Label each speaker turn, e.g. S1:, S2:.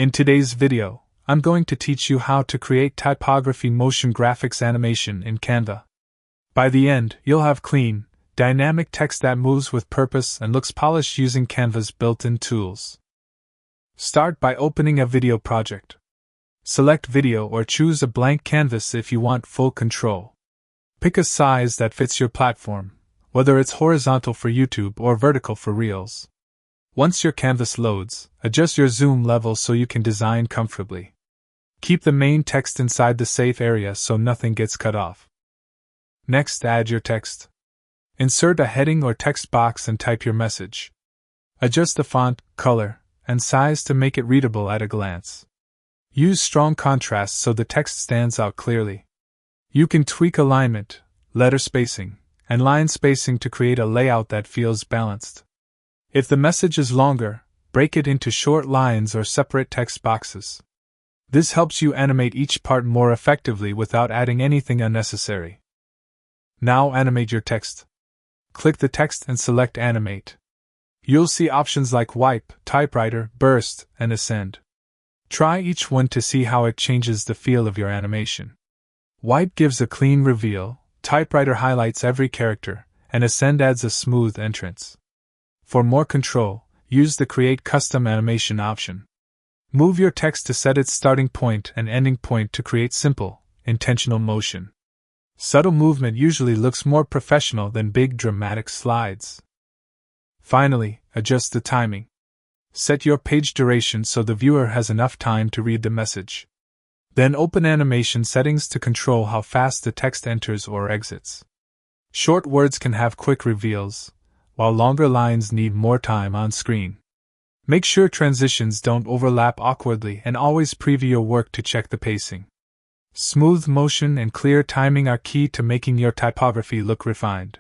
S1: In today's video, I'm going to teach you how to create typography motion graphics animation in Canva. By the end, you'll have clean, dynamic text that moves with purpose and looks polished using Canva's built-in tools. Start by opening a video project. Select video or choose a blank canvas if you want full control. Pick a size that fits your platform, whether it's horizontal for YouTube or vertical for Reels. Once your canvas loads, adjust your zoom level so you can design comfortably. Keep the main text inside the safe area so nothing gets cut off. Next, add your text. Insert a heading or text box and type your message. Adjust the font, color, and size to make it readable at a glance. Use strong contrast so the text stands out clearly. You can tweak alignment, letter spacing, and line spacing to create a layout that feels balanced. If the message is longer, break it into short lines or separate text boxes. This helps you animate each part more effectively without adding anything unnecessary. Now animate your text. Click the text and select Animate. You'll see options like Wipe, Typewriter, Burst, and Ascend. Try each one to see how it changes the feel of your animation. Wipe gives a clean reveal, Typewriter highlights every character, and Ascend adds a smooth entrance. For more control, use the Create Custom Animation option. Move your text to set its starting point and ending point to create simple, intentional motion. Subtle movement usually looks more professional than big dramatic slides. Finally, adjust the timing. Set your page duration so the viewer has enough time to read the message. Then open animation settings to control how fast the text enters or exits. Short words can have quick reveals, while longer lines need more time on screen. Make sure transitions don't overlap awkwardly and always preview your work to check the pacing. Smooth motion and clear timing are key to making your typography look refined.